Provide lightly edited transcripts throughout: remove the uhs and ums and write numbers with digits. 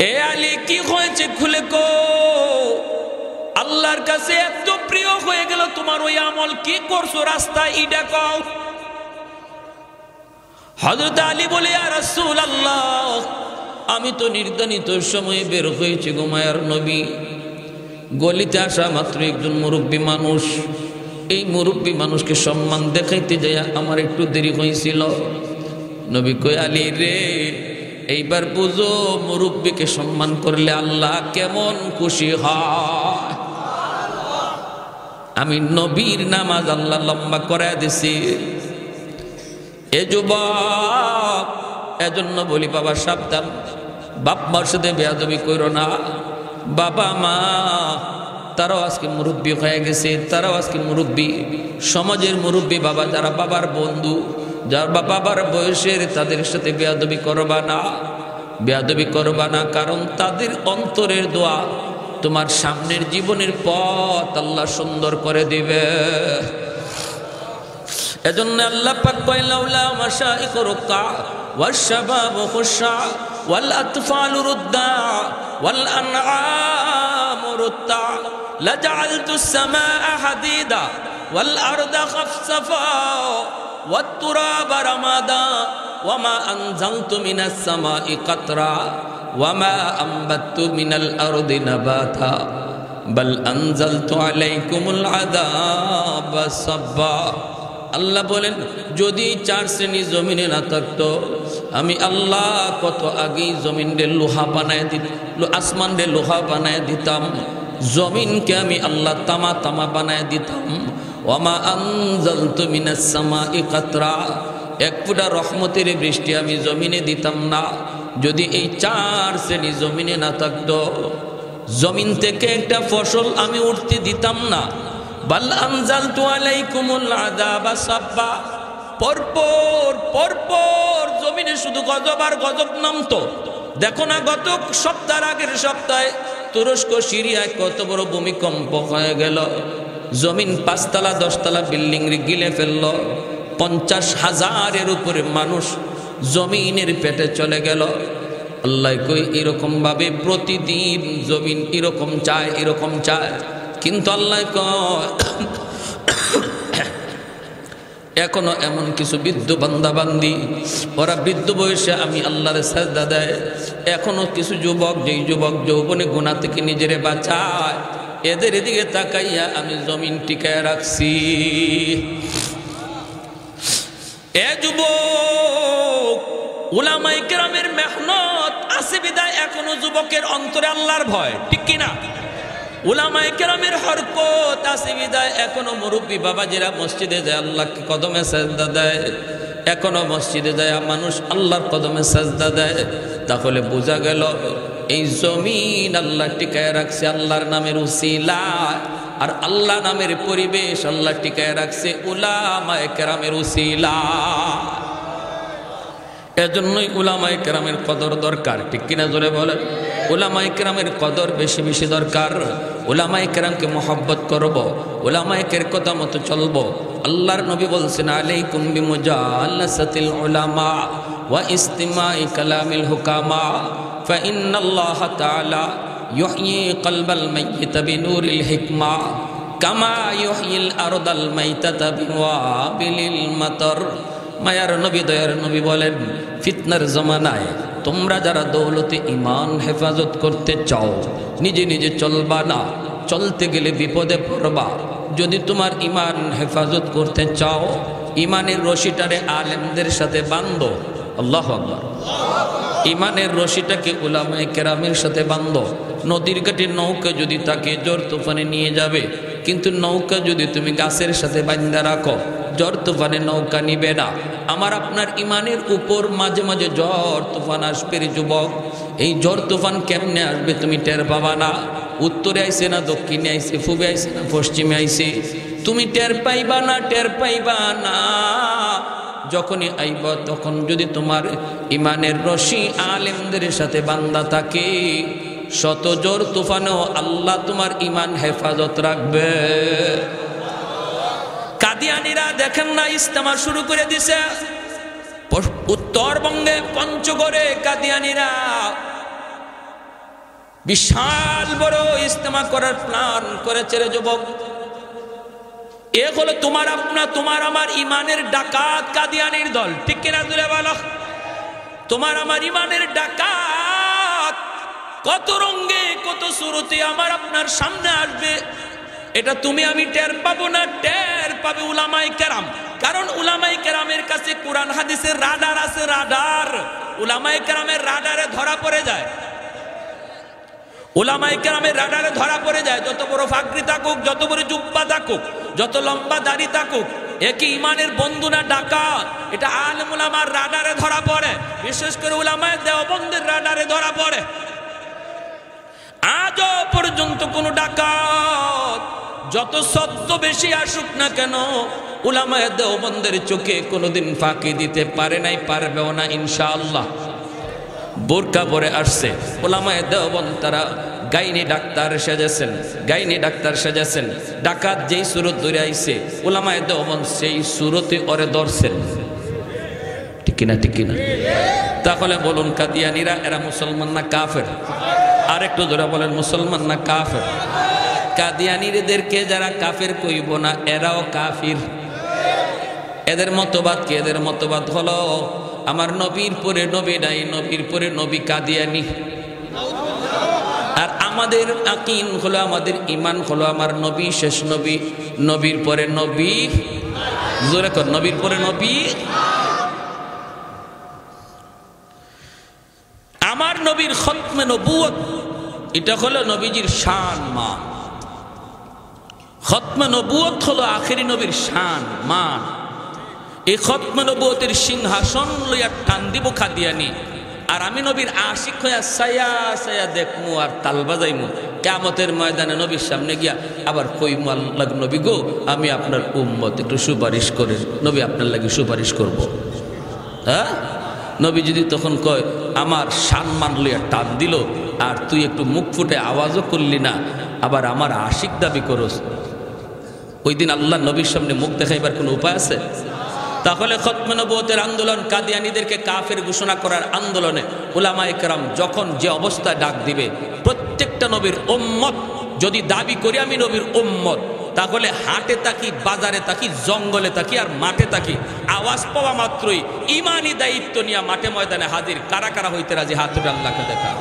এ আলী কি হয়েছে খুলে কো, আল্লাহর কাছে এত প্রিয় হয়ে গেল তোমার ওই আমল, কি করছো রাস্তায় ইডা কও। হযরত আলী বলে ইয়া রাসূলুল্লাহ, আমি তো নির্ধারিত সময়ে বের হয়েছি গো মায়ার নবী। গলিতে আসা মাত্র একজন মুরব্বী মানুষ, এই মুরব্বী মানুষকে সম্মান দেখাইতে যাই আমার একটু দেরি হয়েছিল। নবী কই আলী রে, এইবার বুঝো মুরব্বীকে সম্মান করলে আল্লাহ কেমন খুশি হয়। আমি নবীর নামাজ আল্লাহ লম্বা করে দিছি। এ যুবক, এজন্য বলি বাবা সাবধান, বাপ মার সাথে বেয়াদবি করো না। বাবা মা তারাও আজকে মুরব্বী হয়ে গেছে, তারাও আজকে মুরব্বী, সমাজের মুরব্বী বাবা যারা বাবার বন্ধু, যারা বাবার বয়সের, তাদের সাথে বেয়াদবি করবা না, বেয়াদবি করবা না। কারণ তাদের অন্তরের দোয়া তোমার সামনের জীবনের পথ আল্লাহ সুন্দর করে দিবে। এজন্য আল্লাহ পাক কয় লাউলা মাশাইখ রুকা ওয়াশ-শাবাব খুশা ওয়াল আতফাল রুদ্দা ওয়াল আনআম রুত্তা লাজআলতু আস-সামাআ হাদিদা ওয়াল আরদা খাফসাফা ওয়াত তুরাবা রামাদা ওয়ামা আনজালতু মিনাস সামাই কাতরা ওয়ামা আনবাততু মিনাল আরদি নাবাতা বাল আনজালতু আলাইকুমুল আযাবা সাব্বা। আল্লাহ বলেন, যদি 4 শ্রেণী জমিনে না থাকতো, আমি আল্লাহ কত আগেই জমিনে লোহা বানায় দিতাম, আসমান রে লোহা বানায় দিতাম, জমিনকে আমি আল্লাহ তামা তামা বানায় দিতাম। ওয়ামা আনজালতু মিনাস সামাই কাতরা, এক ফোঁটা রহমতের বৃষ্টি আমি জমিনে দিতাম না। যদি এই 4 শ্রেণী জমিনে না থাকতো, জমিন থেকে একটা ফসল আমি উঠতে দিতাম না। বাল আনজালতু আলাইকুমুল আযাবা সাব্বা, পরপর পরপর জমিনে শুধু গজব আর গজব নামতো। দেখো না, গত সপ্তাহের আগের সপ্তাহে তুরস্ক সিরিয়ায় কত বড় ভূমিকম্প হয়ে গেল, জমিন 5 তলা 10 তলা বিল্ডিং গিলে ফেলল, 50,000-এর উপরে মানুষ জমিনের পেটে চলে গেল। আল্লাহ কই এরকম ভাবে প্রতিদিন জমিন এরকম চায়, এরকম চায়, কিন্তু আল্লাহ কয় এখনো এমন কিছু বৃদ্ধ বান্দা বান্দি, ওরা বৃদ্ধ বয়সে আমি আল্লাহর সাজদা দেয়। এখনো কিছু যুবক, যেই যুবক যৌবনে গুনাহ থেকে নিজেরে বাঁচায়, এদের দিকে তাকাইয়া আমি জমিন টিকায় রাখছি। এ যুবক, উলামায়ে কেরামের মেহনত আছে বিদায় এখনো যুবকের অন্তরে আল্লাহর ভয়, ঠিক কিনা? উলামায়ে কেরামের হরকত আছে বিদায় এখনো মুরব্বী বাবাজিরা মসজিদে যায়, আল্লাহকে কদমে সাজদা দেয়, এখনো মসজিদে যায় মানুষ আল্লাহর কদমে সাজদা দেয়। তাহলে বোঝা গেল এই জমিন আল্লাহ টিকায় রাখছে আল্লাহর নামের উসিলা, আর আল্লাহ নামের পরিবেশ আল্লাহ টিকায় রাখছে উলামায়ে কেরামের উসিলা। এজন্যই উলামায়ে কেরামের কদর দরকার, ঠিক কিনা জোরে বলেন? উলামায়ে কেরামের কদর বেশি বেশি দরকার। উলামায়ে কেরামকে মহব্বত করব, উলামায়ে কের কথা মতো চলব। আল্লাহর নবী বলছেন, আলাইকুম বিমুজালাসাতিল উলামা ওয়া ইস্তিমাই কালামিল হুকামা ফাইন্নাল্লাহ তাআলা ইউহয়ি কলবাল মাইয়িত বিনূরিল হিকমা কামা ইউহয়িল আরদাল মাইতাতা বিওয়াবিলিল মাতর। মায়ার নবী, দয়ার নবী বলেন, ফিতনার জমানায় তোমরা যারা দৌলতে ইমান হেফাজত করতে চাও, নিজে নিজে চলবা না, চলতে গেলে বিপদে পড়বা। যদি তোমার ইমান হেফাজত করতে চাও, ইমানের রশিটারে আলেমদের সাথে বাঁধো। আল্লাহু আকবার। ইমানের রশিটাকে উলামায়ে কেরামের সাথে বাঁধো। নদীর ঘাটে নৌকা যদি তাকে ঝড় তুফানে নিয়ে যাবে, কিন্তু নৌকা যদি তুমি গাছের সাথে বাঁধা রাখো, ঝড় তুফানে নৌকা নিবে না। আমার আপনার ইমানের উপর মাঝে মাঝে ঝড় তুফান আসবে রে যুবক। এই ঝড় তুফান কেমনে আসবে তুমি টের পাবা না। উত্তরে আইছে না দক্ষিণে আইছে, পূবে আইছে না পশ্চিমে আইছে, তুমি টের পাইবা না, টের পাইবা না। যখনই আইব তখন যদি তোমার ইমানের রশি আলেমদের সাথে বান্ধা থাকে, শত ঝড় তুফানেও আল্লাহ তোমার ইমান হেফাজত রাখবে। কাদিয়ানীরা দেখেন না, ইজতেমা শুরু করে দিছে উত্তরবঙ্গে পঞ্চগড়ে। কাদিয়ানীরা বিশাল বড় ইজতেমা করার প্ল্যান করেছে রে যুবক। এ হলো তোমার আমার ইমানের ডাকাত কাদিয়ানির দল, ঠিক কিনা জোরে বলো? তোমার আমার ইমানের ডাকাত কত রঙে কত সুরতে আমার আপনার সামনে আসবে, এটা তুমি আমি টের পাবো না, টের পাবে উলামায়ে কেরাম। কারণ উলামায়ে কেরামের কাছে কোরআন হাদিসের রাডার আছে, রাডার। উলামায়ে কেরামের রাডারে ধরা পড়ে যায়, উলামায়ে কেরামের রাডারে ধরা পড়ে যায়। যত বড় ফাকরি থাকুক, যত বড় জুব্বা থাকুক, যত লম্বা দাড়ি থাকুক, একই ইমানের বন্ধু না ডাকাত, এটা আলেম উলামার রাডারে ধরা পড়ে। বিশেষ করে উলামায়ে দেওবন্দের রাডারে ধরা পড়ে। আজও পর্যন্ত কোন ডাকাত যত সত্য বেশি আসুক না কেন, উলামায়ে দেওবন্দের চোখে কোনোদিন ফাঁকি দিতে পারে নাই, পারবেও না ইনশাআল্লাহ। বোরকা পরে আসছে উলামায়ে দেওবন্দ, তারা গাইনি ডাক্তার সেজেছেন, গাইনি ডাক্তার সেজেছেন। ডাকাত যেই সুরত ধরে আইছে, উলামায়ে দেওবন্দ সেই সুরতে ওরে ধরছেন, ঠিক কিনা, ঠিক কিনা? তাহলে বলুন কাদিয়ানীরা এরা মুসলমান না কাফের? আর একটু ধরে বলেন মুসলমান না কাফের? কাদিয়ানীদেরকে যারা কাফের কইব না, এরাও কাফির। এদের মতবাদ কি? এদের মতবাদ হলো আমার নবীর পরে নবী নাই, নবীর পরে নবী কাদিয়ানী। আর আমাদের আকিন হলো, আমাদের ইমান হলো আমার নবী শেষ নবী, নবীর পরে নবী। জোরে কর, নবীর পরে নবী। আমার নবীর খতমে নবুয়ত, এটা হলো নবীজির শান মান। খতমে নবুয়ত হলো আখেরি নবীর শান মান। এই খতমে নবুয়তের সিংহাসন লইয়া টান দিব কাদিয়ানী, আর আমি নবীর আশিক হইয়া সায়া সায়া দেখমু আর তাল বাজাইমু। কিয়ামতের ময়দানে নবীর সামনে গিয়া আবার কইমু, আল্লাহ নবী গো, আমি আপনার উম্মত, একটু সুপারিশ করেন, নবী আপনার লাগি সুপারিশ করব। হ্যাঁ, নবী যদি তখন কয় আমার সম্মান লইয়া টান দিল, আর তুই একটু মুখ ফুটে আওয়াজও করলি না, আবার আমার আশিক দাবি করস, ওই দিন আল্লাহ নবীর সামনে মুখ দেখাইবার কোনো উপায় আছে? তাহলে খতমে নবুয়তের আন্দোলন, কাদিয়ানীদেরকে কাফের ঘোষণা করার আন্দোলনে উলামায়ে কেরাম যখন যে অবস্থায় ডাক দিবে, প্রত্যেকটা নবীর উম্মত যদি দাবি করি আমি নবীর উম্মত, তাহলে হাটে থাকি, বাজারে থাকি, জঙ্গলে থাকি আর মাঠে থাকি, আওয়াজ পাওয়া মাত্রই ইমানি দায়িত্ব নিয়ে মাঠে ময়দানে হাজির। কারা কারা হইতে রাজি? হাত তুলে আল্লাহকে দেখা।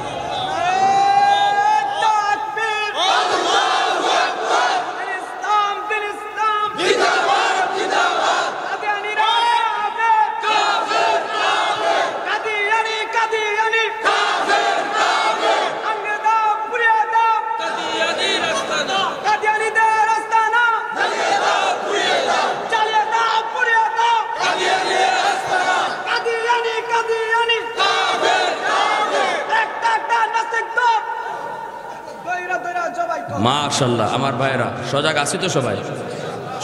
মাশাআল্লাহ, আমার ভাইরা সজাগ আছি তো? সবাই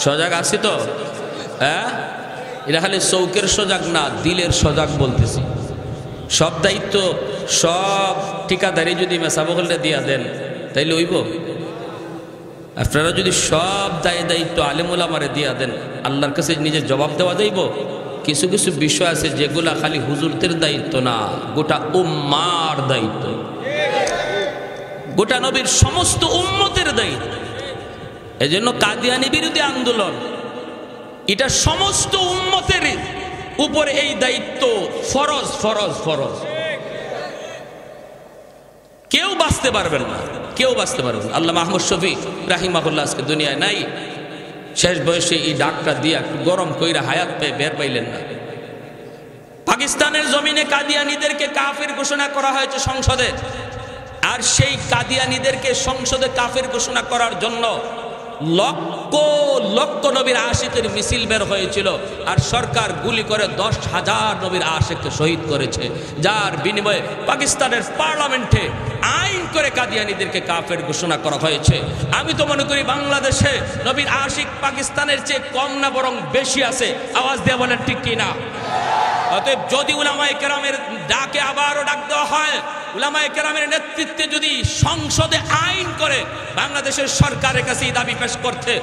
সজাগ আছি তো? হ্যাঁ, এটা খালি চৌকের সজাগ না, দিলের সজাগ বলতেছি। সব দায়িত্ব, সব ঠিকাদারি যদি মেসাবকলে দিয়া দেন তাইলে হইব? আপনারা যদি সব দায়িত্ব আলেম ওলামারে দিয়া দেন, আল্লাহর কাছে নিজের জবাব দেওয়া যাইব? কিছু কিছু বিষয় আছে যেগুলা খালি হুজুরদের দায়িত্ব না, গোটা উম্মার দায়িত্ব, গোটা নবীর সমস্ত উম্মতের দায়িত্ব। এজন্য কাদিয়ানী বিরোধী আন্দোলন, এটা সমস্ত উম্মতের উপরে এই দায়িত্ব ফরজ, ফরজ, ফরজ। কেউ বাঁচতে পারবেন না, কেউ বাঁচতে পারবেন না। আল্লামা আহমদ শফী রাহিমাহুল্লাহ আজকে দুনিয়ায় নাই, শেষ বয়সে এই ডাকটা দিয়া একটু গরম কইরা হায়াত পেয়ে বের পাইলেন না। পাকিস্তানের জমিনে কাদিয়ানীদেরকে কাফের ঘোষণা করা হয়েছে সংসদে, আর সেই কাদিয়ানীদেরকে সংসদে কাফের ঘোষণা করার জন্য লক্ষ লক্ষ নবীর আশিকের মিছিল বের হয়েছিল, আর সরকার গুলি করে 10,000 নবীর আশিককে শহীদ করেছে, যার বিনিময়ে পাকিস্তানের পার্লামেন্টে আইন করে কাদিয়ানীদেরকে কাফের ঘোষণা করা হয়েছে। আমি তো মনে করি বাংলাদেশে নবীর আশিক পাকিস্তানের চেয়ে কম না বরং বেশি আছে। আওয়াজ দিয়ে বলেন ঠিক কিনা? অতএব যদি উলামায়ে কেরামের ডাকে আবারও ডাক দেওয়া হয়, উলামায়ে কেরামের নেতৃত্বে যদি সংসদে আইন করে বাংলাদেশের সরকারের কাছে দাবি পেশ করতে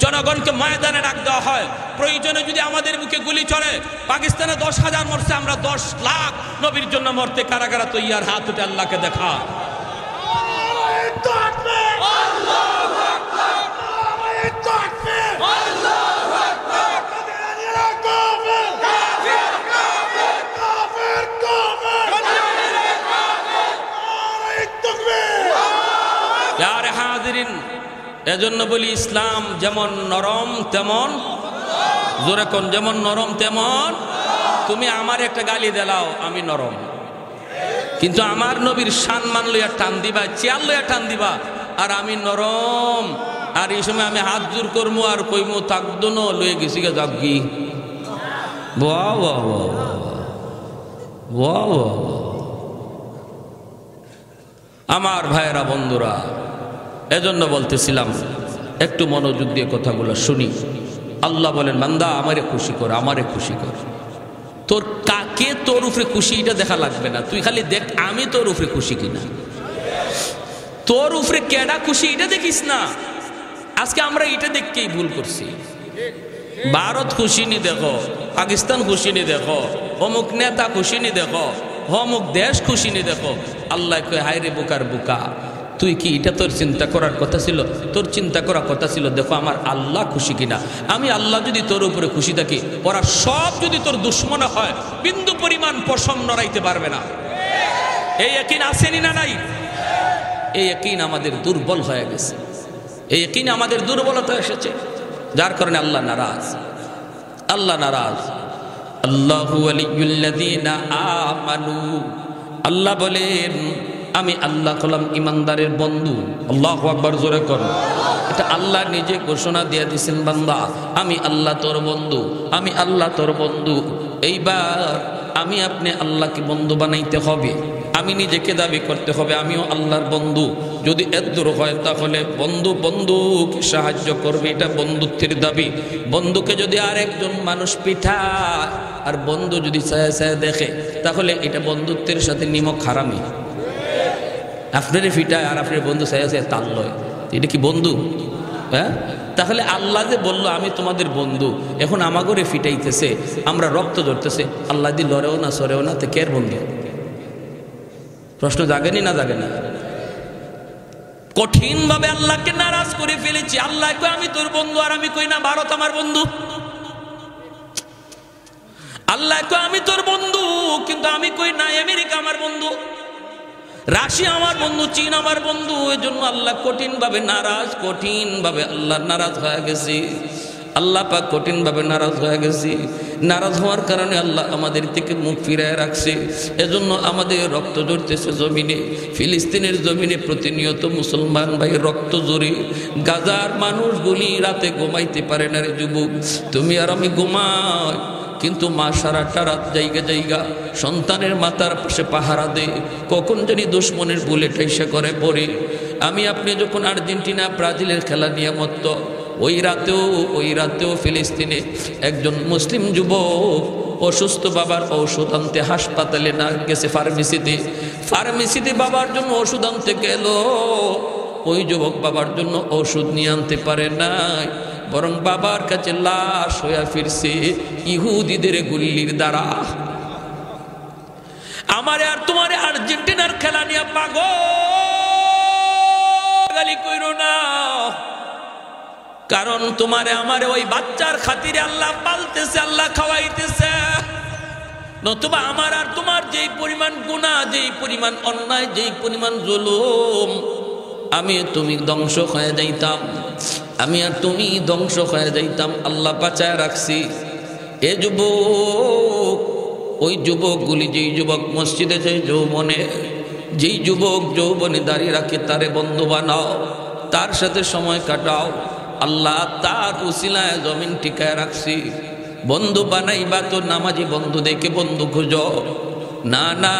জনগণকে ময়দানে ডাক দেওয়া হয়, প্রয়োজনে যদি আমাদের মুখে গুলি চলে, পাকিস্তানে 10,000 মরছে, আমরা 10 লাখ নবীর জন্য মরতে কারা কারা তৈয়ার? হাত উঠে আল্লাহকে দেখা। यार हाजिरिन এজন্য বলি ইসলাম যেমন নরম তেমন জোরে কোন যেমন নরম তেমন তুমি আমার একটা গালি দেলাও আমি নরম কিন্তু আমার নবীর সম্মান লইয়া টান দিবা চেয়ার লইয়া টান দিবা আর আমি নরম আর এই সময় আমি হাত জোর করবো আর কইমু তাকদন লয়ে গেছি গে জাগি বাহ বাহ বাহ বাহ আমার ভাইয়েরা বন্ধুরা এজন্য বলতেছিলাম একটু মনোযোগ দিয়ে কথাগুলো শুনি আল্লাহ বলেন বান্দা আমারে খুশি কর আমারে খুশি কর তোর কাকে তোর উপরে খুশি এটা দেখা লাগবে না তুই খালি দেখ আমি তোর উপরে খুশি কিনা তোর উপরে কেডা খুশি এটা দেখিস না আজকে আমরা এটা দেখকেই ভুল করছি ভারত খুশি নি দেখো পাকিস্তান খুশি নি দেখো অমুক নেতা খুশি নি দেখো অমুক দেশ খুশি নি দেখো আল্লাহ কয় হায় রে বুকার বুকা তুই কি এটা তোর চিন্তা করার কথা ছিল তোর চিন্তা করার কথা ছিল দেখো আমার আল্লাহ খুশি কিনা আমি আল্লাহ যদি তোর উপরে খুশি থাকি ওরা সব যদি তোর দুশ্মন হয় বিন্দু পরিমাণ পশম নড়াইতে পারবে না এই ইয়াকিন আসেনি না নাই এই ইয়াকিন আমাদের দুর্বল হয়ে গেছে এই ইয়াকিন আমাদের দুর্বলতা এসেছে যার কারণে আল্লাহ নারাজ আল্লাহু ওয়ালিয়ুল্লাযীনা আমানু আল্লাহ বলেন আমি আল্লাহ হলাম ইমানদারের বন্ধু আল্লাহু আকবার জোরে করুন এটা আল্লাহ নিজে ঘোষণা দিয়ে দিয়েছেন বান্দা আমি আল্লাহ তোর বন্ধু আমি আল্লাহ তোর বন্ধু এইবার আমি আপনি আল্লাহকে বন্ধু বানাইতে হবে আমি নিজেকে দাবি করতে হবে আমিও আল্লাহর বন্ধু যদি এদূর হয় তাহলে বন্ধুকে সাহায্য করবে এটা বন্ধুত্বের দাবি বন্ধুকে যদি আরেকজন মানুষ পিঠায় আর বন্ধু যদি ছায়া ছায়া দেখে তাহলে এটা বন্ধুত্বের সাথে নিমক হারামি আপনারে ফিটায় আর আপনার বন্ধু ছায়া ছায়া তাল লয় এটা কি বন্ধু হ্যাঁ তাহলে আল্লাহ যে বললো আমি তোমাদের বন্ধু এখন আমাগরে ফিটাইতেছে আমরা রক্ত ধরতেছে আল্লাহ দি লড়েও না সরেও না তো কের বন্ধু প্রশ্ন জাগেনি না জাগে না কঠিন ভাবে আল্লাহকে নারাজ করে ফেলেছি আল্লাহ কই আমি তোর বন্ধু আর আমি কই না ভারত আমার বন্ধু আল্লাহ কই আমি তোর বন্ধু কিন্তু আমি কই না আমেরিকা আমার বন্ধু রাশিয়া আমার বন্ধু চীন আমার বন্ধু এজন্য আল্লাহ কঠিন ভাবে আল্লাহ নারাজ হয়ে গেছে আল্লাহ পাক কঠিন ভাবে নারাজ হয়ে গেছে নারাজ হওয়ার কারণে আল্লাহ আমাদের থেকে মুখ ফিরায় রাখছে এজন্য আমাদের রক্ত ঝরতেছে জমিনে ফিলিস্তিনের জমিনে প্রতিনিয়ত মুসলমান ভাই রক্ত ঝরে গাজার মানুষগুলি রাতে ঘুমাইতে পারে না রে যুবক তুমি আর আমি ঘুমাই কিন্তু মা সারাটা রাত জায়গা সন্তানের মাথার পাশে পাহারা দে কখন জানি দুশ্মনের বুলেট এসে করে পড়ে আমি আপনি যখন আর্জেন্টিনা ব্রাজিলের খেলা নিয়ে মত্ত ওই রাতেও ফিলিস্তিনে একজন মুসলিম যুবক অসুস্থ বাবার ঔষধ আনতে হাসপাতালে না গেছে ফার্মেসিতে বাবার জন্য ওষুধ আনতে গেল ওই যুবক বাবার জন্য ওষুধ নিয়ে আনতে পারে নাই বরং বাবার কাছে লাশ হয়ে ফিরছে ইহুদিদের গুল্লির দ্বারা আমারে আর তোমারে আর্জেন্টিনার খেলা নিয়ে পাগল কইরো না কারণ তোমারে আমারে ওই বাচ্চার খাতিরে আল্লাহ পালতেছে আল্লাহ খাওয়াইতেছে নতুবা আমার আর তোমার যেই পরিমাণ গুনাহ যেই পরিমাণ অন্যায় যেই পরিমাণ জুলুম আমি তুমি ধ্বংস হয়ে যাইতাম আমি আর তুমি ধ্বংস হয়ে যাইতাম আল্লাহ বাঁচায় রাখছি এ যুবক ওই যুবকগুলি যেই যুবক মসজিদে যেই যুবক যৌবনে দাঁড়িয়ে রাখে তারে বন্ধু বানাও তার সাথে সময় কাটাও আল্লাহ তার উসিলায় জমিন টিকায় রাখছি বন্ধু বানাইবা তো নামাজি বন্ধু দেখে বন্ধু খুঁজো না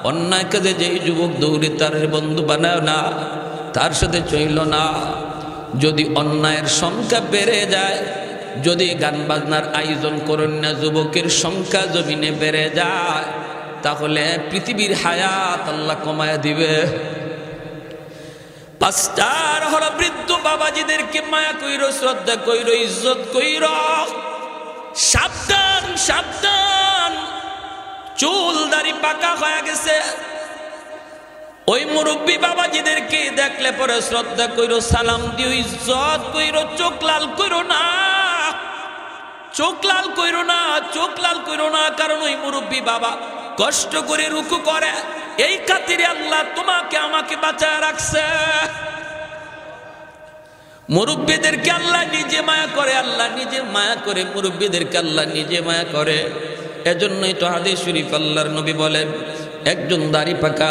অন্যায় কাজে যেই যুবক দৌড়ে তার বন্ধু বানাও না তার সাথে চইল না যদি অন্যায়ের সংখ্যা বেড়ে যায় যদি গান বাজনার আয়োজন করেন না যুবকের সংখ্যা জমিনে বেড়ে যায় তাহলে পৃথিবীর হায়াত আল্লাহ কমায়া দিবে পাঁচটার হলো বৃদ্ধ বাবাজিদেরকে মায়া কইরো শ্রদ্ধা কইরো ইজ্জত কইরো সাবধান চুল দাড়ি পাকা হয়ে গেছে ওই মুরব্বী বাবাজিদেরকে দেখলে পরে শ্রদ্ধা কইরো, সালাম দিও, ইজ্জত কইরো, চোখ লাল কইরো না, চোখ লাল কইরো না, চোখ লাল কইরো না। কারণ ওই মুরব্বী বাবা কষ্ট করে রুকু করে, এই খাতিরে আল্লাহ তোমাকে আমাকে বাঁচায় রাখছে। মুরব্বীদেরকে আল্লাহ নিজে মায়া করে, আল্লাহ নিজে মায়া করে, মুরব্বীদেরকে আল্লাহ নিজে মায়া করে। এজন্যই তো হাদিস শরীফ আল্লাহর নবী বলেন, একজন দাড়ি পাকা,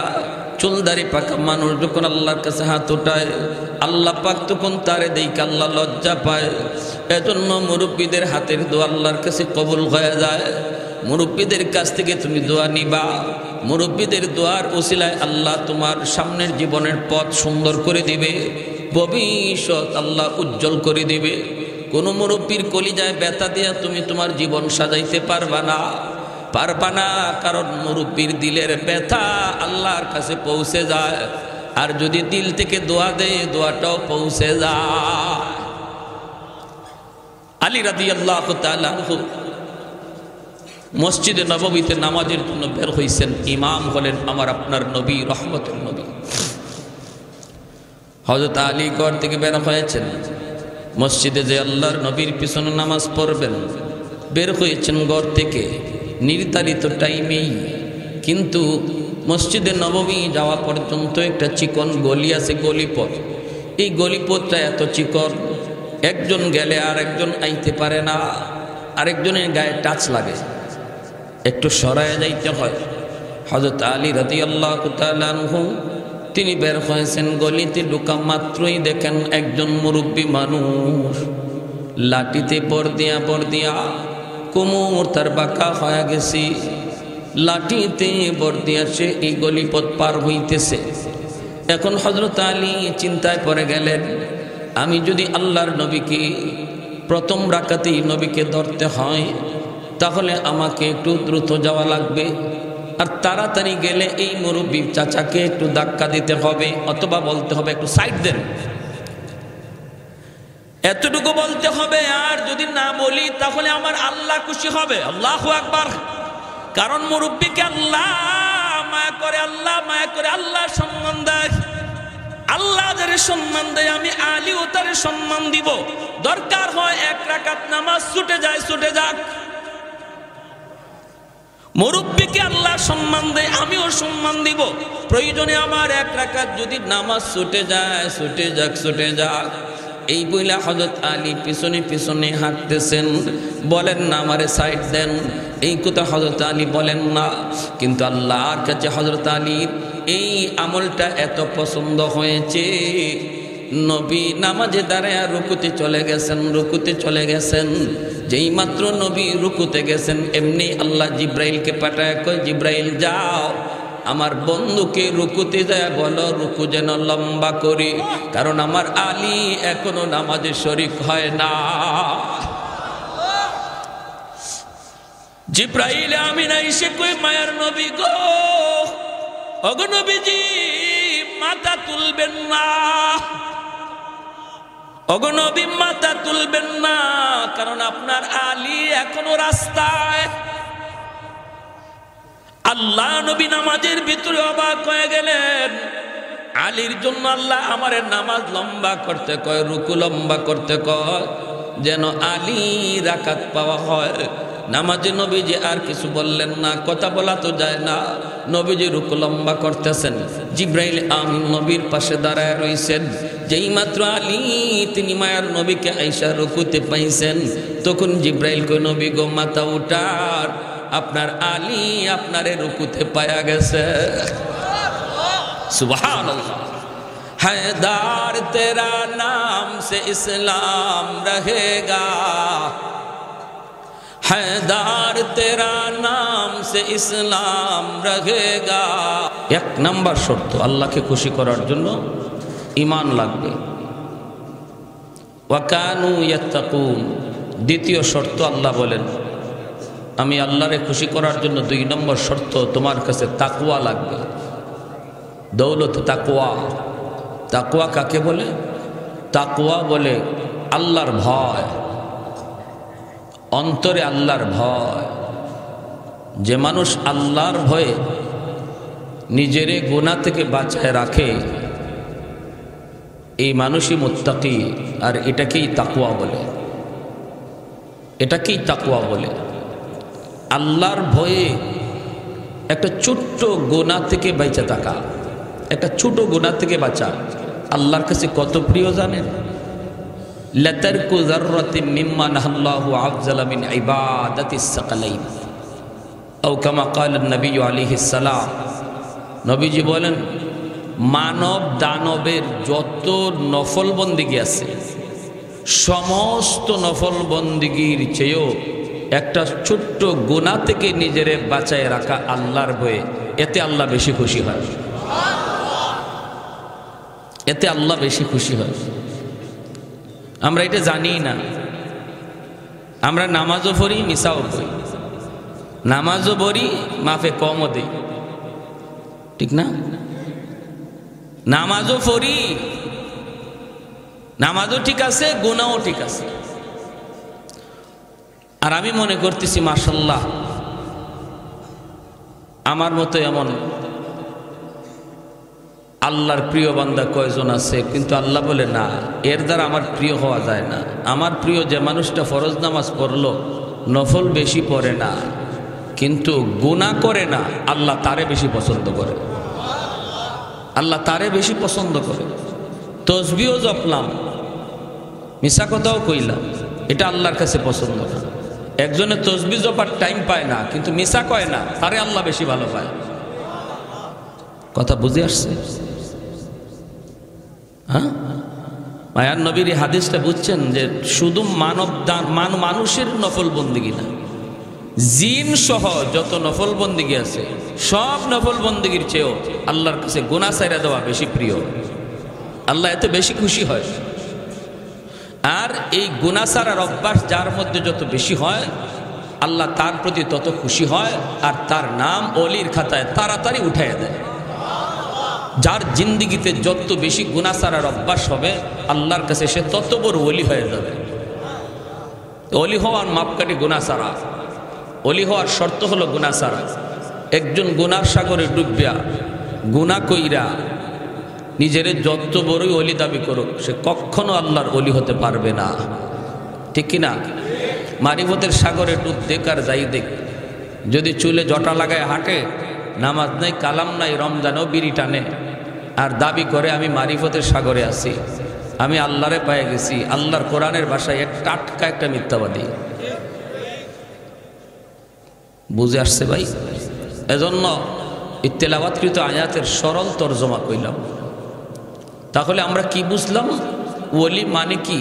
চুল দাড়ি পাকা মানুষ যখন আল্লাহর কাছে হাত উঠায়, আল্লাহ পাক তখন তারে দেখে আল্লাহ লজ্জা পায়। এজন্য মুরব্বীদের হাতের দোয়া আল্লাহর কাছে কবুল হয়ে যায়। মুরব্বীদের কাছ থেকে তুমি দোয়া নিবা, মুরব্বীদের দোয়ার উসিলায় আল্লাহ তোমার সামনের জীবনের পথ সুন্দর করে দিবে, ভবিষ্যৎ আল্লাহ উজ্জ্বল করে দিবে। কোন মুরব্বীর কলিজায় ব্যথা দিয়া তুমি তোমার জীবন সাজাইতে পারবা না, পারবা না। কারণ মুরব্বীর দিলের ব্যথা আল্লাহর কাছে পৌঁছে যায়, আর যদি দিল থেকে দোয়া দেয় দোয়াটাও পৌঁছে যায়। আলী রাদিয়াল্লাহু তাআলা আনহু মসজিদে নববীতে নামাজের জন্য বের হইছেন। ইমাম হলেন আমার আপনার নবী, রহমতের নবী হযরত আলী। ঘর থেকে বের হয়েছেন মসজিদে যে আল্লাহর নবীর পিছনে নামাজ পড়বেন। বের হয়েছেন ঘর থেকে নির্ধারিত টাইমেই, কিন্তু মসজিদে নববী যাওয়া পর্যন্ত একটা চিকন গলি আছে, গলিপথ। এই গলিপথটা এত চিকন, একজন গেলে আর একজন আইতে পারে না, আরেকজনের গায়ে টাচ লাগে, একটু সরায় যাইতে হয়। হযরত আলী রাদিয়াল্লাহু তাআলা আনহু তিনি বের হয়েছেন, গলিতে ঢোকা মাত্রই দেখেন একজন মুরব্বী মানুষ লাঠিতে বর দিয়া কোমর তার বাঁকা হয়ে গেছে, লাঠিতে বর দিয়া সে এই গলিপথ পার হইতেছে। এখন হযরত আলী চিন্তায় পড়ে গেলেন, আমি যদি আল্লাহর নবীকে প্রথম রাকাতেই নবীকে ধরতে হয় তাহলে আমাকে একটু দ্রুত যাওয়া লাগবে, আর তাড়াতাড়ি গেলে এই মুরব্বী চাচাকে একটু ধাক্কা দিতে হবে, অথবা বলতে হবে একটু সাইড দেন, এতটুকু বলতে হবে। আর যদি না বলি তাহলে আমার আল্লাহ খুশি হবে। আল্লাহু আকবার। কারণ মুরব্বীকে আল্লাহ মায়া করে, আল্লাহ মায়া করে, আল্লাহ সম্মান দেয়। আল্লাহ যারে সম্মান দেয় আমি আলীও তারে সম্মান দিব। দরকার হয় এক রাকাত নামাজ ছুটে যায়, ছুটে যাক। মুরব্বীকে আল্লাহ সম্মান দেয়, আমিও সম্মান দিব। প্রয়োজনে আমার এক রাকাত যদি নামাজ ছুটে যায়, ছুটে যাক, ছুটে যাক। এই বইলা হযরত আলী পিছনে পিছনে হাঁটতেছেন, বলেন না আমারে সাইড দেন, এই কথা হযরত আলী বলেন না। কিন্তু আল্লাহর কাছে হযরত আলীর এই আমলটা এত পছন্দ হয়েছে, নবী নামাজে দাঁড়ায় রুকুতে চলে গেছেন, রুকুতে চলে গেছেন। যেই মাত্র নবী রুকুতে গেছেন এমনি আল্লাহ জিব্রাইলকে পাঠায়, কয় জিব্রাইল যাও আমার বন্ধুকে রুকুতে যায় বলো রুকু যেন লম্বা করি, কারণ আমার আলী এখনো নামাজে শরীক হয় না। জিব্রাইল আমিন এসে কই মায়ার নবী গো, ওগো নবীজি মাথা তুলবেন না, ওগো নবী মাথা তুলবেন না, কারণ আপনার আলী এখনো রাস্তায়। আল্লাহ নবী নামাজের ভিতরে অবাক হয়ে গেলেন, আলীর জন্য আল্লাহ আমারে নামাজ লম্বা করতে কয়, রুকু লম্বা করতে কয়, যেন আলী রাকাত পাওয়া হয়। নামাজে নবীজি আর কিছু বললেন না, কথা বলা তো যায় না। নবীজি রুকু লম্বা করতেছেন, জিব্রাইল আমিন নবীর পাশে দাঁড়ায় রইছেন। যেই মাত্র আলী তিনি মায়ার নবীকে আইসা রুকুতে পাইছেন, তখন জিব্রাইল কই নবী গো মাথা উঠান, আপনার আলী আপনারে রুকুতে পায়া গেছে। সুবহানাল্লাহ। हैदार तेरा नाम से इस्लाम रहेगा, हैदार तेरा नाम से इस्लाम रहेगा। एक नंबर शर्त আল্লাহকে খুশি করার জন্য ঈমান লাগবে। ওয়াকানু ইয়াত্তাকুন, দ্বিতীয় শর্ত আল্লাহ বলেন আমি আল্লাহরে খুশি করার জন্য 2 নম্বর শর্ত তোমার কাছে তাকওয়া লাগবে। দৌলত তাকওয়া। তাকওয়া কাকে বলে? তাকওয়া বলে আল্লাহর ভয়, অন্তরে আল্লাহর ভয়। যে মানুষ আল্লাহর ভয়ে নিজেরে গুনাহ থেকে বাঁচায় রাখে, এই মানুষই মুত্তাকি। আর এটাকেই তাকওয়া বলে, এটাকেই তাকওয়া বলে। আল্লাহর ভয়ে একটা ছোট্ট গুনাহ থেকে বাঁচা থাকা, একটা ছোট গুনাহ থেকে বাঁচা আল্লাহর কাছে কত প্রিয় জানেন? লাতারকু যাররাতিন মিম্মা নাহাল্লাহু আফজালা মিন ইবাদাতিস সাকালাইন, আও কামা ক্বালা নবী আলাইহিস সালাম। নবীজি বলেন, মানব দানবের যত নফল বন্দিগি আছে, সমস্ত নফল বন্দিগির চেয়েও একটা ছোট্ট গুনাহ থেকে নিজেরে বাঁচায় রাখা আল্লাহর ভয়ে, এতে আল্লাহ বেশি খুশি হয়, এতে আল্লাহ বেশি খুশি হয়। আমরা এটা জানি না। আমরা নামাজও পড়ি, মিসাও পড়ি, নামাজও পড়ি, মাফে কমও দিই, ঠিক না? নামাজও পড়ি, নামাজও ঠিক আছে, গুনাহও ঠিক আছে। আর আমি মনে করতেছি মাশাআল্লাহ আমার মতো এমন আল্লাহর প্রিয় বান্দা কয়জন আছে, কিন্তু আল্লাহ বলে না, এর দ্বারা আমার প্রিয় হওয়া যায় না। আমার প্রিয় যে মানুষটা ফরজ নামাজ পড়লো, নফল বেশি পড়ে না, কিন্তু গুনাহ করে না, আল্লাহ তারে বেশি পছন্দ করে, আল্লাহ তারে বেশি পছন্দ করে। তসবিহও জপলাম, মিছা কথাও কইলাম, এটা আল্লাহর কাছে পছন্দ না। একজনে তসবিহ জপার টাইম পায় না, কিন্তু মিছা কয় না, তারে আল্লাহ বেশি ভালো পায়। কথা বুঝে আসছে? হ্যাঁ, মায়ার নবীর এই হাদিসটা বুঝছেন যে শুধু মানুষের নফল বন্দিগি না, জিন সহ যত নফল বন্দিগি আছে, সব নফল বন্দিগির চেয়েও আল্লাহর কাছে গুনাহ ছাইরা দেওয়া বেশি প্রিয়। আল্লাহ এতে বেশি খুশি হয়। আর এই গুনাহ ছাড়ার অভ্যাস যার মধ্যে যত বেশি হয়, আল্লাহ তার প্রতি তত খুশি হয়, আর তার নাম ওলির খাতায় তাড়াতাড়ি উঠাইয়া দেয়। যার জিন্দিগিতে যত বেশি গুনাহ ছাড়ার অভ্যাস হবে, আল্লাহর কাছে সে তত বড় ওলি হয়ে যাবে। ওলি হওয়ার মাপকাঠি গুনাহ ছাড়া, ওলি হওয়ার শর্ত হলো গুনাহ ছাড়া। একজন গুনার সাগরে ডুবিয়া গুনাহ কইরা নিজেরে যত বড়ই ওলি দাবি করুক, সে কখনো আল্লাহর ওলি হতে পারবে না, ঠিক কিনা? মারিফতের সাগরে ডুব দেখ আর যাই দেখ, যদি চুলে জটা লাগায় হাঁটে, নামাজ নাই, কালাম নাই, রমজানেও বিড়ি টানে, আর দাবি করে আমি মারিফতের সাগরে আছি, আমি আল্লাহরে পেয়ে গেছি, আল্লাহর কোরআনের ভাষায় টাটকা একটা মিথ্যাবাদী। বুঝে আসছে ভাই? এজন্য তেলাওয়াতকৃত আয়াতের সরল তরজমা কইলাম। তাহলে আমরা কি বুঝলাম? ওলি মানে কি?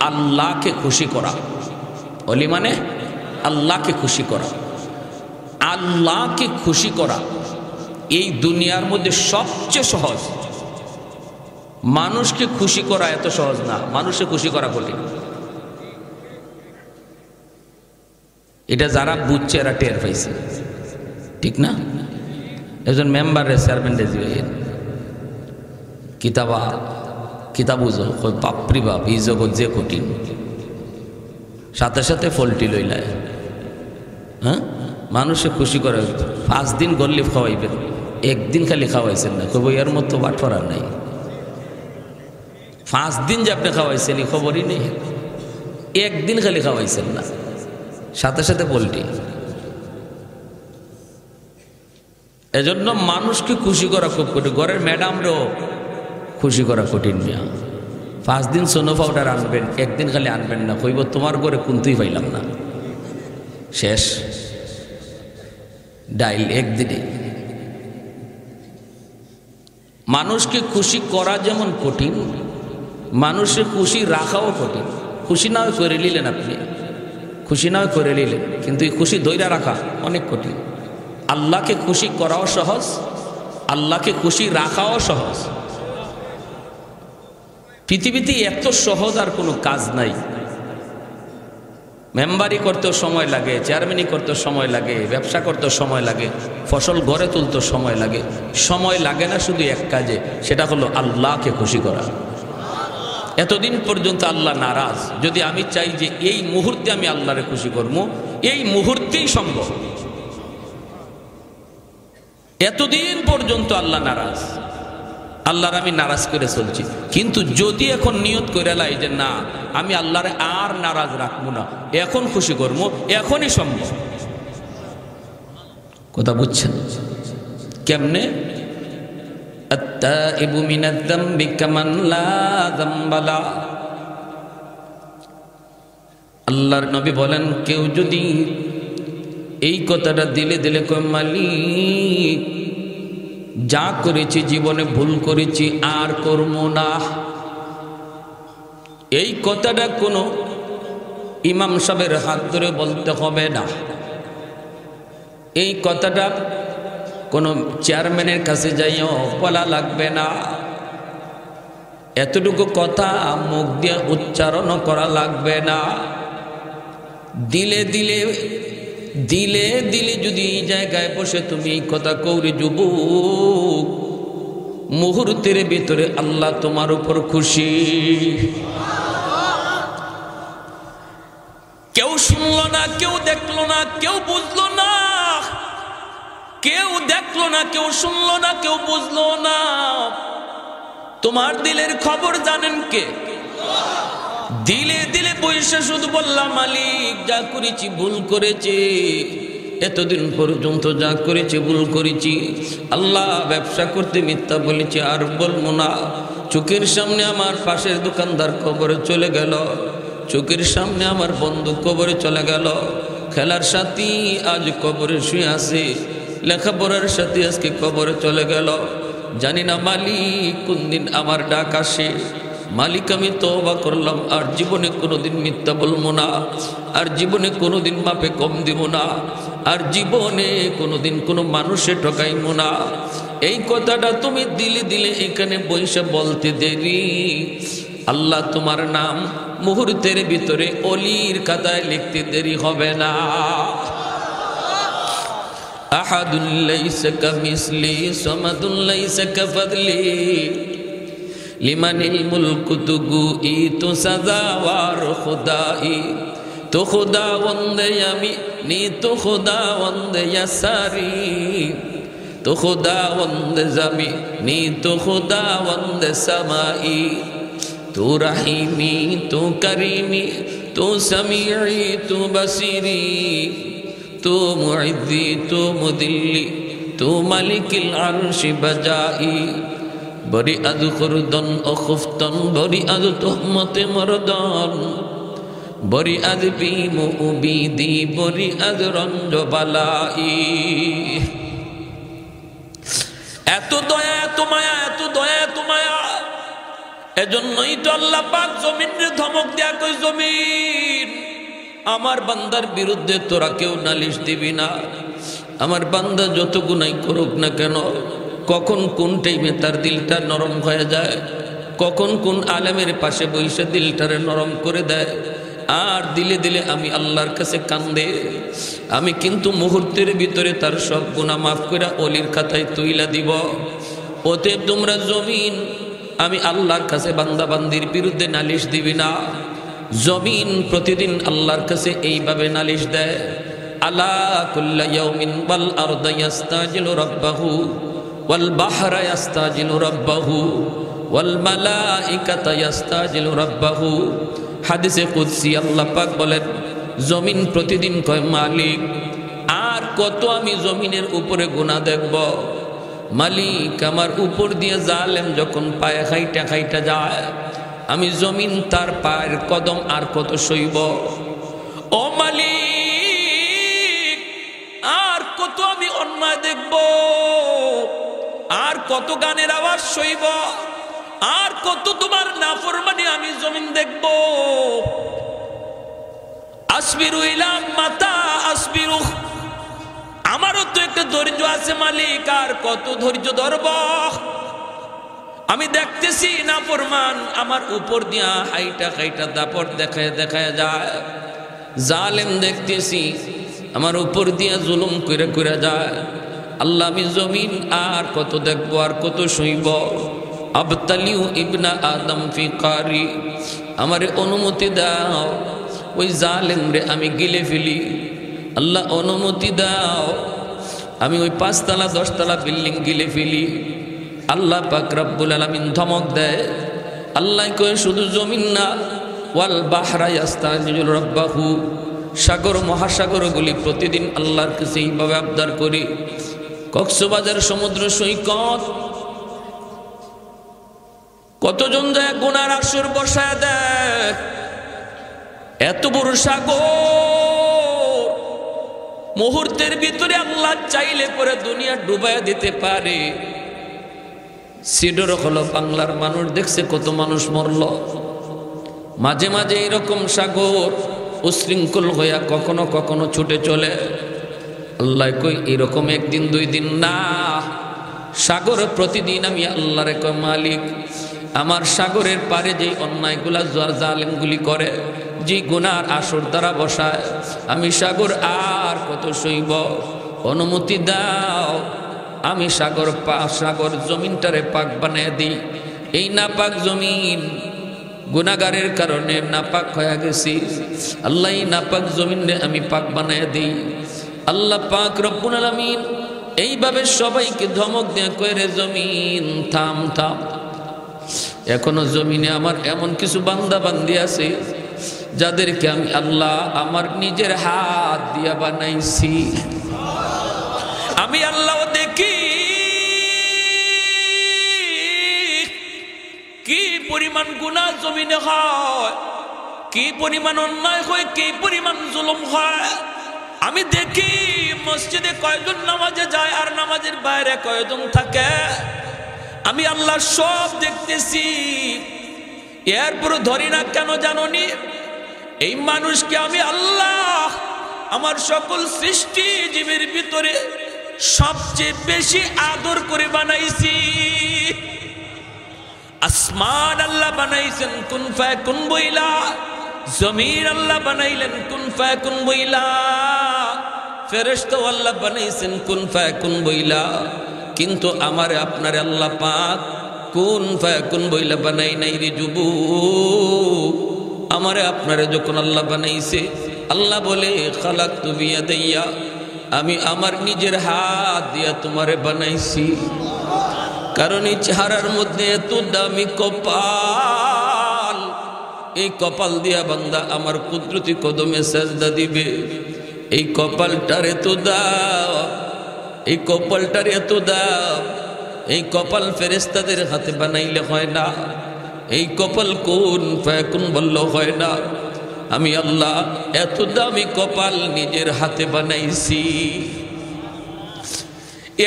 আল্লাহকে খুশি করা। ওলি মানে আল্লাহকে খুশি করা। আল্লাহকে খুশি করা এই দুনিয়ার মধ্যে সবচেয়ে সহজ। মানুষকে খুশি করা এত সহজ না, মানুষকে খুশি করা কঠিন। এটা যারা বুঝছে এরা টের পাইছে, ঠিক না? একজন মেম্বারে চেয়ারম্যান দিবেন কিতাব বাপরি বাপ, এই জগৎ যে কঠিন, সাথে সাথে ফলটি লইলায়। হ্যাঁ, মানুষে খুশি করে 5 দিন গল্লিফ খাওয়াইবেন, একদিন খালি খাওয়াইছেন না, কব এর মতো বাটফার আর নাই। 5 দিন যে আপনি খাওয়াইছেন এই খবরই নেই, একদিন খালি খাওয়াইছেন না, সাথে সাথে পোল্ট্রি। এজন্য মানুষকে খুশি করা খুব কঠিন। ঘরের ম্যাডামরাও খুশি করা কঠিন মিয়া। 5 দিন সোনো পাউডার আনবেন, একদিন খালি আনবেন না, কইব তোমার ঘরে কুন্তুই পাইলাম না, শেষ ডাইল একদিনে। মানুষকে খুশি করা যেমন কঠিন, মানুষের খুশি রাখাও কঠিন। খুশি না হয় করে নিলেন আপনি, খুশি না হয় করে নিলেন, কিন্তু এই খুশি ধইরা রাখা অনেক কঠিন। আল্লাহকে খুশি করাও সহজ, আল্লাহকে খুশি রাখাও সহজ। পৃথিবীতে এত সহজ আর কোনো কাজ নাই। মেম্বারি করতেও সময় লাগে, চেয়ারম্যানি করতেও সময় লাগে, ব্যবসা করতেও সময় লাগে, ফসল ঘরে তুলতেও সময় লাগে। সময় লাগে না শুধু এক কাজে, সেটা হলো আল্লাহকে খুশি করা। এতদিন পর্যন্ত আল্লাহ নারাজ। যদি আমি চাই যে এই মুহূর্তে আমি আল্লাহরে খুশি করব, এই মুহূর্তেই সম্ভব। এতদিন পর্যন্ত আল্লাহ নারাজ, আল্লাহর আমি নারাজ করে চলছি। কিন্তু যদি এখন নিয়ত করে লাই যে না আমি আল্লাহরে আর নারাজ রাখবো না, এখন খুশি করবো, এখনই সম্ভব। কথা বুঝছেন কেমনে? আত্তাইবু মিনাজ যামবি কামান লা যামবা লা। আল্লাহর নবী বলেন কেউ যদি এই কথাটা দিলে দিলে কয় মালিক যা করেছি জীবনে ভুল করেছি আর করব না, এই কথাটা কোনো ইমাম সাহেবের হাত ধরে বলতে হবে না, এই কথাটা কোনো চেয়ারম্যানের কাছে যাইও বলা লাগবে না, এতটুকু কথা মুখ দিয়ে উচ্চারণ করা লাগবে না। দিলে দিলে দিলে দিলে যদি এই জায়গায় বসে তুমি এই কথা কৌরে যুবক, মুহূর্তের ভিতরে আল্লাহ তোমার উপর খুশি। কেউ শুনলো না, কেউ দেখলো না, কেউ বুঝলো না, কেউ দেখলো না, কেউ শুনলো না, কেউ বুঝলো না, তোমার দিলের খবর জানেন কে? দিলে দিলে বৈশা শুধু বললাম মালিক যা করেছি ভুল করেছি, এতদিন পর্যন্ত যা করেছি ভুল করেছি, আল্লাহ ব্যবসা করতে মিথ্যা বলেছি আর বলবো না, চোখের সামনে আমার পাশের দোকানদার কবরে চলে গেল, চোখের সামনে আমার বন্ধু কবরে চলে গেল, খেলার সাথী আজ কবরে শুয়ে আছে, লেখাপড়ার সাথী আজকে কবরে চলে গেল, জানি না মালিক কোন দিন আমার ডাক আসে। মালিক আমি তওবা করলাম আর জীবনে কোনোদিন মিথ্যা বলবো না, আর জীবনে কোনোদিন মাপে কম দিব না, আর জীবনে কোনোদিন কোনো মানুষে ঠকাইবো না। এই কথাটা তুমি দিলে দিলে এখানে বসে বলতে দেরি, আল্লাহ তোমার নাম মুহূর্তের ভিতরে অলির খাতায় লিখতে দেরি হবে না। আহাদুল লাইসা কামিসলি সামাদুল লাইসা কাফাদলি লিমানিল মুলকু তুগু ই তো সাজাওয়ার খুদাই, তো খুদা বন্দে আমি নি তো খুদা বন্দে ইয়াসারি, তো খুদা বন্দে জামি নি তো খুদা বন্দে সামাই, তো রাহিমি তো করিমি তো সামিঈ তো বসিরি, তো মুইজ্জি তো মুদিল্লি তো মালিকিল আরশি বাজাই, বরি আজ খুরদন ও খুফতন বরি আজ তোহমতে মরদন, বরি আজ বিমু উবিদি বরি আজ রঞ্জ বালাই। এত দয়া এত মায়া, এত দয়া এত মায়া, এজন্যই তো আল্লাহ পাক জমিনে ধমক দেয়া কই জমিন আমার বান্দার বিরুদ্ধে তোরা কেউ নালিশ দিবি না। আমার বান্দা যত গুনাহ করুক না কেন, কখন কোন টাইমে তার দিলটা নরম হয়ে যায়, কখন কোন আলেমের পাশে বসে দিলটারে নরম করে দেয়, আর দিলে দিলে আমি আল্লাহর কাছে কান্দে, আমি কিন্তু মুহূর্তের ভিতরে তার সব গুনাহ মাফ করে অলির খাতায় তুইলা দিব। অতএব তোমরা জমিন আমি আল্লাহর কাছে বান্দা বান্দির বিরুদ্ধে নালিশ দিবি না। জমিন প্রতিদিন আল্লাহর কাছে এইভাবে নালিশ দেয়, আলা কুল্লা ইয়াউমিন বাল আরদা ইয়াস্তাজিলু রাব্বাহু ওয়াল বাহরা ইয়াস্তাজিলু রাব্বাহু ওয়াল মালাইকাতা ইয়াস্তাজিলু রাব্বাহু। হাদিসে কুদসি আল্লাহ পাক বলেন জমিন প্রতিদিন কয় মালিক আর কত আমি জমিনের উপরে গুনাহ দেখব, মালিক আমার উপর দিয়ে জালেম যখন পায়ে খাইটা খাইটা যায়, আমি জমিন তার পায়ের কদম আর কত সইব। ও মালিক আর কত আমি অন্যায় দেখব, আর কত গানের আওয়াজ সইব, আর কত তোমার নাফরমানি আমি জমিন দেখব। আসবিরু ইলা মাতা আসবিরু, আমারও তো একটা ধৈর্য আছে মালিক, আর কত ধৈর্য ধরব। আমি দেখতেছি নাফরমান আমার উপর দিয়া হাইটা খাইটা দাপট দেখায় দেখায় যায়, জালেম দেখতেছি আমার উপর দিয়া জুলুম করে করে যায়। আল্লাহ আমি জমিন আর কত দেখবো, আর কত সইব। আবতালিউ ইবনা আদম ফি কারি, আমারে অনুমতি দাও ওই জালেম রে আমি গিলে ফেলি। আল্লাহ অনুমতি দাও আমি ওই 5 তলা 10 তলা বিল্ডিং গিলে ফেলি। আল্লাহ পাক রব্বুল আলামিন ধমক দেয়, আল্লাহ কয় শুধু জমিন না, ওয়াল বাহরা ইয়াস্তাজিলু রাব্বাহু, সাগর মহাসাগরগুলি প্রতিদিন আল্লাহর কাছে এইভাবে আবদার করি। কক্সবাজার সমুদ্র সৈকত কতজন যায় গুনার আসর বসায় দেয়, এত বড় সাগর মুহূর্তের ভিতরে আল্লাহ চাইলে পরে দুনিয়া ডুবাইয়া দিতে পারে। সিডর হলো বাংলার মানুষ দেখছে কত মানুষ মরল। মাঝে মাঝে এরকম সাগর উশৃঙ্খল হইয়া কখনো কখনো ছুটে চলে। আল্লাহ কই এরকম একদিন 2 দিন না, সাগর প্রতিদিন আমি আল্লাহর কয় মালিক, আমার সাগরের পারে যে অন্যায়গুলা জালেমগুলি করে, যে গুনার আসর দ্বারা বসায়, আমি সাগর আর কত সইব, অনুমতি দাও আমি সাগর জমিনটারে পাক বানিয়ে দিই। এই নাপাক জমিন গুনাহগারের কারণে নাপাক হয়ে গেছি, আল্লাহ এই নাপাক জমিনে আমি পাক বানিয়ে দিই। আল্লাহ পাক রব্বুল আলামিন এইভাবে সবাইকে ধমক দিয়ে কয়, রে জমিন থাম থাম। এখনো জমিনে আমার এমন কিছু বান্দা বান্দি আছে যাদেরকে আমি আল্লাহ আমার নিজের হাত দিয়া বানাইছি। আমি আল্লাহ দেখি কি পরিমাণ গুনাহ জমিনে হয়, কি পরিমাণ অন্যায় হয়, কি পরিমাণ জুলুম হয়। আমি দেখি মসজিদে কয়জন নামাজে যায় আর নামাজের বাইরে কয়জন থাকে। আমি আল্লাহ সব দেখতেছি, এরপর ধরি না কেন জানোনি? এই মানুষকে আমি আল্লাহ আমার সকল সৃষ্টি জীবের ভিতরে সবচেয়ে বেশি আদর করে বানাইছি। আসমান আল্লাহ বানাইছেন কুন ফায়াকুন বইলা, জমিন আল্লাহ বানাইলেন কুন ফায়াকুন বইলা, ফেরেশতা আল্লাহ বানাইছেন কুন ফায়াকুন বইলা। কিন্তু আমারে আপনারে আল্লাহ পাক কুন ফায়াকুন বইলা বানাই নাই রে যুবক। আমারে আপনারে যখন আল্লাহ বানাইছে, আল্লাহ বলে খালাকতু বিয়াদাইয়া, আমি আমার নিজের হাত দিয়া তোমারে বানাইছি। কারণ এই চেহারার মধ্যে এত দামি কপাল, এই কপাল দিয়া বান্দা আমার কুদরতি কদমে সেজদা দিবে। এই কপালটার এত দাম, এই কপালটার এত দাম। এই কপাল ফেরেশতাদের হাতে বানাইলে হয় না, এই কপাল কুন ফায়াকুন বললে হয় না। আমি আল্লাহ এত দামি কপাল নিজের হাতে বানাইছি।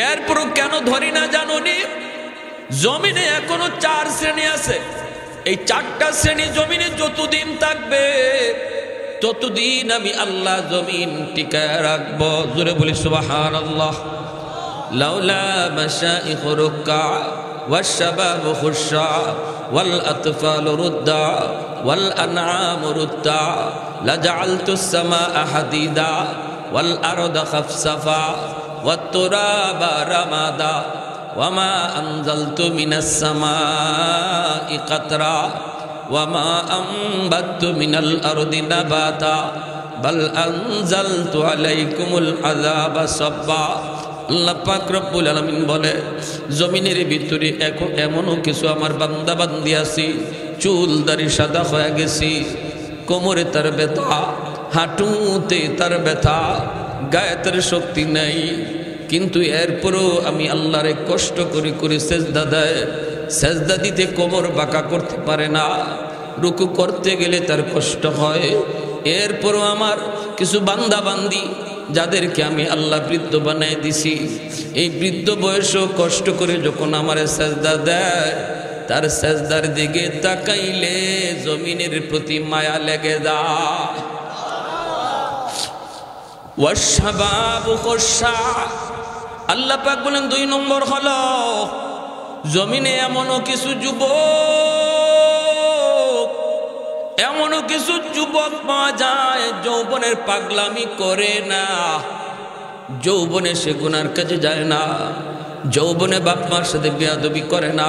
এরপর কেন ধরি না জানোনি? জমিনে এখনো 4 শ্রেণী আছে। এই 4টা শ্রেণী জমিনে যতদিন থাকবে ততদিন আমি আল্লাহ জমিন টিকায় রাখবো। জোরে বলি সুবহানাল্লাহ। লাউলা মাশাইখ রুক্কা والشباب خشع والأطفال ردا والأنعام ردا لجعلت السماء حديدا والأرض خفصفا والتراب رمادا وما أنزلت من السماء قطرا وما أنبت من الأرض نباتا بل أنزلت عليكم العذاب صبا। আল্লাহ পাক রব্বুল আলামিন বলে, জমিনের ভিতরে এমনও কিছু আমার বান্দা বান্দি আছে, চুল দাড়ি সাদা হয়ে গেছি, কোমরে তার ব্যথা, হাঁটুতে তার ব্যথা, গায়ে তার শক্তি নাই, কিন্তু এরপরও আমি আল্লাহরে কষ্ট করে করে সেজদা দেয়। সেজদা দিতে কোমর বাঁকা করতে পারে না, রুকু করতে গেলে তার কষ্ট হয়। এরপরও আমার কিছু বান্দা বান্দি যাদেরকে আমি আল্লাহ বৃদ্ধ বানাই দিছি, এই বৃদ্ধ বয়সও কষ্ট করে যখন আমার সেজদা দেয়, তার সেজদার দিকে তাকাইলে জমিনের প্রতি মায়া লেগে যায়। ওয়াশবাবু খুশা, আল্লাহ পাক বলেন 2 নম্বর হলো জমিনে এমনও কিছু যুবক, এমনও কিছু যুবক পাওয়া যায় যৌবনের পাগলামি করে না, যৌবনে সে গুনার কাজে যায় না, যৌবনে বাপ মার সাথে বেয়াদবি করে না,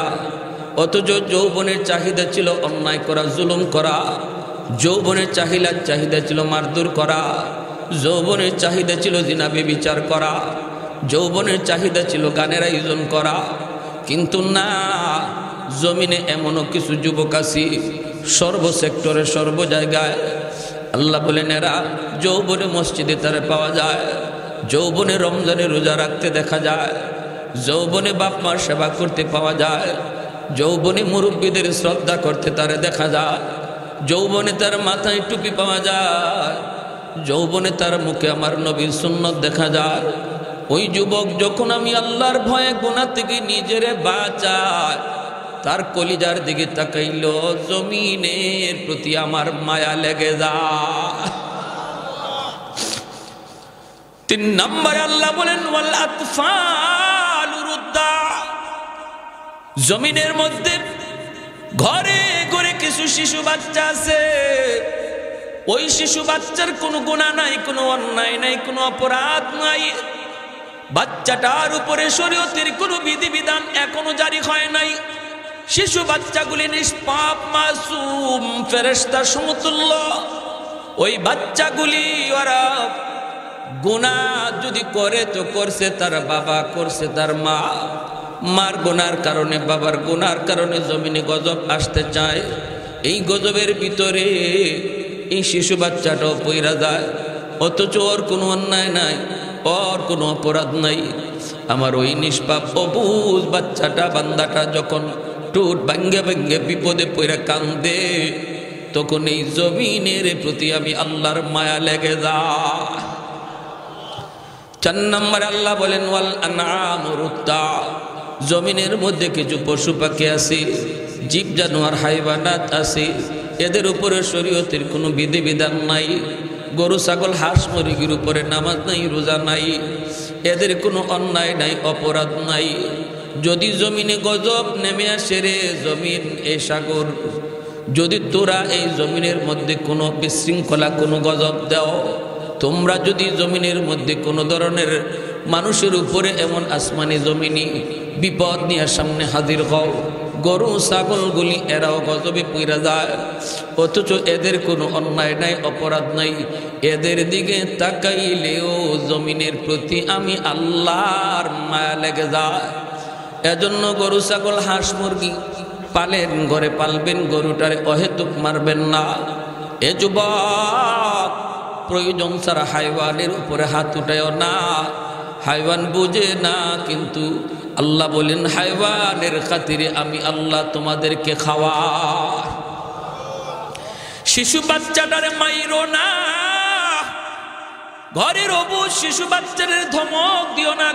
অথচ যৌবনের চাহিদা ছিল অন্যায় করা, জুলুম করা, যৌবনের চাহিদা ছিল মারধর করা, যৌবনের চাহিদা ছিল জিনা ব্যভিচার করা, যৌবনের চাহিদা ছিল গানের আয়োজন করা, কিন্তু না, জমিনে এমনও কিছু যুবক আছে সর্ব সেক্টরে সর্ব জায়গায়, আল্লাহ বলেন এরা যৌবনে মসজিদে তারে পাওয়া যায়, যৌবনে রমজানে রোজা রাখতে দেখা যায়, যৌবনে বাপ মার সেবা করতে পাওয়া যায়, যৌবনে মুরব্বীদের শ্রদ্ধা করতে তারে দেখা যায়, যৌবনে তার মাথায় টুপি পাওয়া যায়, যৌবনে তার মুখে আমার নবীর সুন্নত দেখা যায়। ওই যুবক যখন আমি আল্লাহর ভয়ে গুনাহ থেকে নিজেরে বাঁচায়, তার কলিজার দিকে তাকাইল, জমিনের প্রতি আমার মায়া লেগে যায়। 3 নম্বরে আল্লাহ বলেন ওয়াল আতফালু রুদ্দা, জমিনের মধ্যে ঘরে ঘরে কিছু শিশু বাচ্চা আছে, ওই শিশু বাচ্চার কোনো গুনাহ নাই, কোনো অন্যায় নাই, কোনো অপরাধ নাই, বাচ্চাটার উপরে শরীয়তের কোনো বিধিবিধান এখনো জারি হয় নাই, শিশু বাচ্চাগুলি নিষ্পাপ মাসুম ফেরেশতা সমতুল্য। ওই বাচ্চাগুলি ওরা গুনাহ যদি করে তো করছে তার বাবা, করছে তার মা, মার গুনার কারণে বাবার গুনার কারণে জমিনে গজব আসতে চায়। এই গজবের ভিতরে এই শিশু বাচ্চাটাও পইরা যায়, অথচ ওর কোনো অন্যায় নাই, ওর কোনো অপরাধ নাই। আমার ওই নিষ্পাপ অবুঝ বাচ্চাটা বান্দাটা যখন টুট ভাঙ্গে ভাঙ্গে বিপদে পইরা কান্দে, তখন এই জমিনের প্রতি আমি আল্লাহর মায়া লেগে যায়। 4 নম্বর আল্লাহ বলেন ওয়াল আনআমু রুদ্দা, জমিনের মধ্যে কিছু পশু পাখি আছে, জীব জানোয়ার হাইওয়ানাত আছে, এদের উপরে শরীয়তের কোনো বিধিবিধান নাই, গরু ছাগল হাঁস মুরগির উপরে নামাজ নাই, রোজা নাই, এদের কোনো অন্যায় নাই, অপরাধ নাই। যদি জমিনে গজব নেমে আসে রে জমিন এ সাগর, যদি তোরা এই জমিনের মধ্যে কোনো বিশৃঙ্খলা কোনো গজব দাও, তোমরা যদি জমিনের মধ্যে কোনো ধরনের মানুষের উপরে এমন আসমানি জমিনি বিপদ নিয়ে সামনে হাজির হও, গরু ছাগলগুলি এরাও গজবে পইরা যায়, অথচ এদের কোনো অন্যায় নাই, অপরাধ নাই, এদের দিকে তাকাইলেও জমিনের প্রতি আমি আল্লাহর মায়া লেগে যায়। এজন্য গরু ছাগল হাঁস মুরগি পালেন, ঘরে পালবেন, গরুটারে অহেতুক মারবেন না। এ যুবক, প্রয়োজন ছাড়া হাইওয়ানের উপরে হাত উঠায়ও না, হাইওয়ান বুঝে না, কিন্তু আল্লাহ বলেন হাইওয়ানের খাতিরে আমি আল্লাহ তোমাদেরকে খাওয়া। শিশু বাচ্চাটারে মাইরো না, ঘরের অবুঝ শিশু বাচ্চাদের ধমক দিও না।